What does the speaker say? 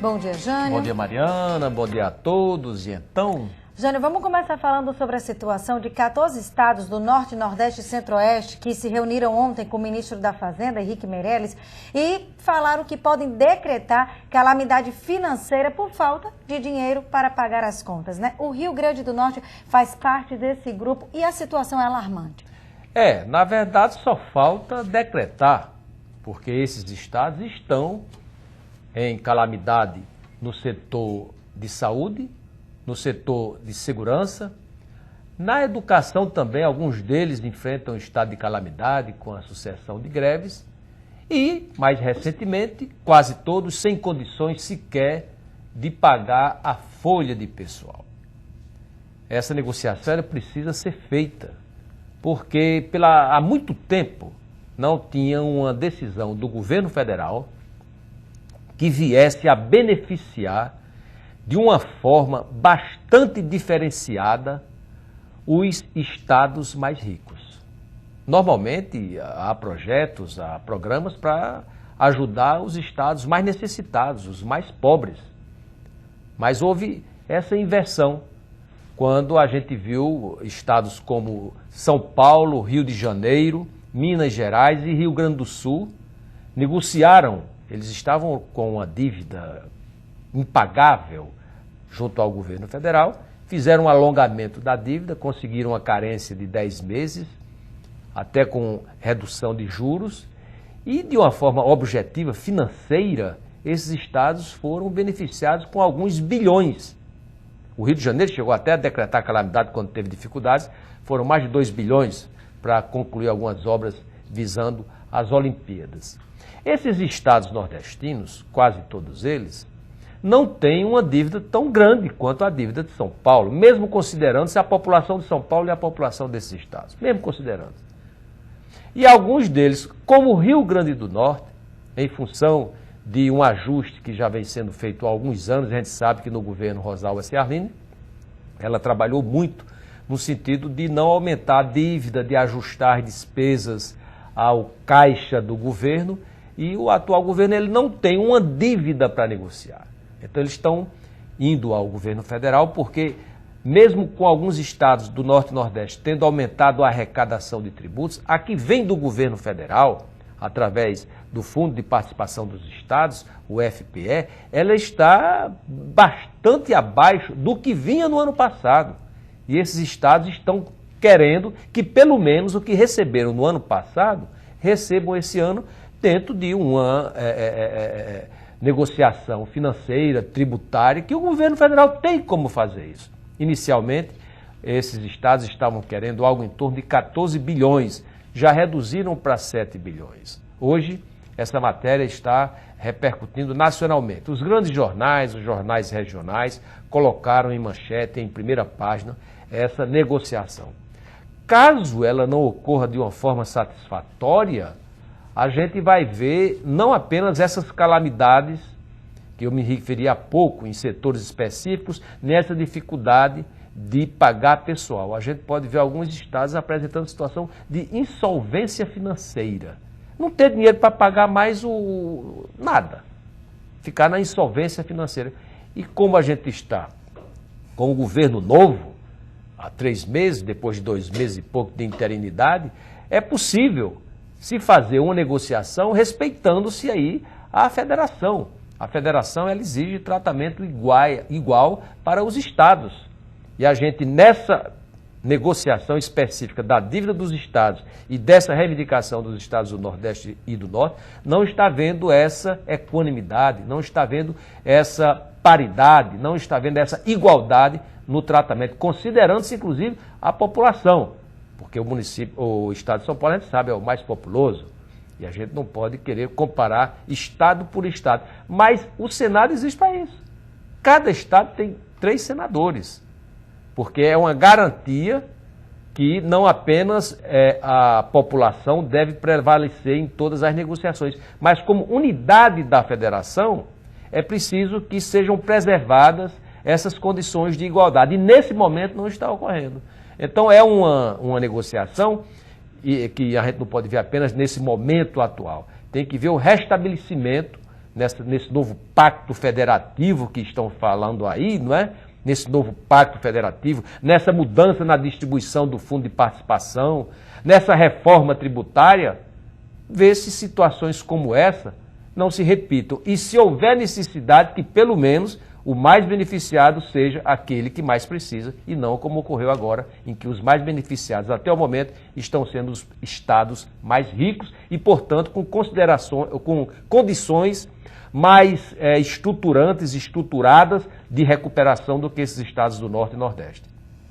Bom dia, Jânio. Bom dia, Mariana. Bom dia a todos. E então... Jânio, vamos começar falando sobre a situação de 14 estados do Norte, Nordeste e Centro-Oeste que se reuniram ontem com o ministro da Fazenda, Henrique Meirelles, e falaram que podem decretar calamidade financeira por falta de dinheiro para pagar as contas, né? O Rio Grande do Norte faz parte desse grupo e a situação é alarmante. Na verdade só falta decretar, porque esses estados estão em calamidade no setor de saúde, no setor de segurança, na educação também, alguns deles enfrentam estado de calamidade com a sucessão de greves e, mais recentemente, quase todos sem condições sequer de pagar a folha de pessoal. Essa negociação ela precisa ser feita, porque há muito tempo não tinha uma decisão do governo federal que viesse a beneficiar de uma forma bastante diferenciada os estados mais ricos. Normalmente há projetos, há programas para ajudar os estados mais necessitados, os mais pobres. Mas houve essa inversão quando a gente viu estados como São Paulo, Rio de Janeiro, Minas Gerais e Rio Grande do Sul negociaram, eles estavam com uma dívida impagável junto ao governo federal, fizeram um alongamento da dívida, conseguiram uma carência de 10 meses, até com redução de juros, e de uma forma objetiva, financeira, esses estados foram beneficiados com alguns bilhões. O Rio de Janeiro chegou até a decretar calamidade quando teve dificuldades, foram mais de 2 bilhões para concluir algumas obras visando as Olimpíadas. Esses estados nordestinos, quase todos eles, não têm uma dívida tão grande quanto a dívida de São Paulo, mesmo considerando-se a população de São Paulo e a população desses estados, mesmo considerando. E alguns deles, como o Rio Grande do Norte, em função de um ajuste que já vem sendo feito há alguns anos, a gente sabe que no governo Rosalba Ciarline, ela trabalhou muito no sentido de não aumentar a dívida, de ajustar despesas ao caixa do governo, e o atual governo ele não tem uma dívida para negociar. Então eles estão indo ao governo federal porque, mesmo com alguns estados do Norte e Nordeste tendo aumentado a arrecadação de tributos, a que vem do governo federal, através do Fundo de Participação dos Estados, o FPE, ela está bastante abaixo do que vinha no ano passado. E esses estados estão querendo que pelo menos o que receberam no ano passado, recebam esse ano dentro de uma negociação financeira, tributária, que o governo federal tem como fazer isso. Inicialmente, esses estados estavam querendo algo em torno de 14 bilhões, já reduziram para 7 bilhões. Hoje, essa matéria está repercutindo nacionalmente. Os grandes jornais, os jornais regionais, colocaram em manchete, em primeira página, essa negociação. Caso ela não ocorra de uma forma satisfatória, a gente vai ver não apenas essas calamidades, que eu me referi há pouco em setores específicos, nessa dificuldade de pagar pessoal. A gente pode ver alguns estados apresentando situação de insolvência financeira. Não ter dinheiro para pagar mais nada. Ficar na insolvência financeira. E como a gente está com o governo novo, há 3 meses, depois de 2 meses e pouco de interinidade, é possível se fazer uma negociação respeitando-se aí a federação. A federação ela exige tratamento igual para os estados. E a gente, nessa negociação específica da dívida dos estados e dessa reivindicação dos estados do Nordeste e do Norte, não está vendo essa equanimidade, não está vendo essa paridade, não está vendo essa igualdade no tratamento, considerando-se inclusive a população. Porque o estado de São Paulo, a gente sabe, é o mais populoso. E a gente não pode querer comparar estado por estado. Mas o Senado existe para isso. Cada estado tem 3 senadores. Porque é uma garantia que não apenas a população deve prevalecer em todas as negociações, mas como unidade da federação, é preciso que sejam preservadas essas condições de igualdade. E nesse momento não está ocorrendo. Então é uma negociação que a gente não pode ver apenas nesse momento atual. Tem que ver o restabelecimento nesse novo pacto federativo que estão falando aí, não é? Nesse novo pacto federativo, nessa mudança na distribuição do fundo de participação, nessa reforma tributária, ver se situações como essa não se repitam. E se houver necessidade, que pelo menos o mais beneficiado seja aquele que mais precisa, e não como ocorreu agora, em que os mais beneficiados até o momento estão sendo os estados mais ricos e, portanto, com condições mais estruturantes, estruturadas de recuperação do que esses estados do Norte e Nordeste.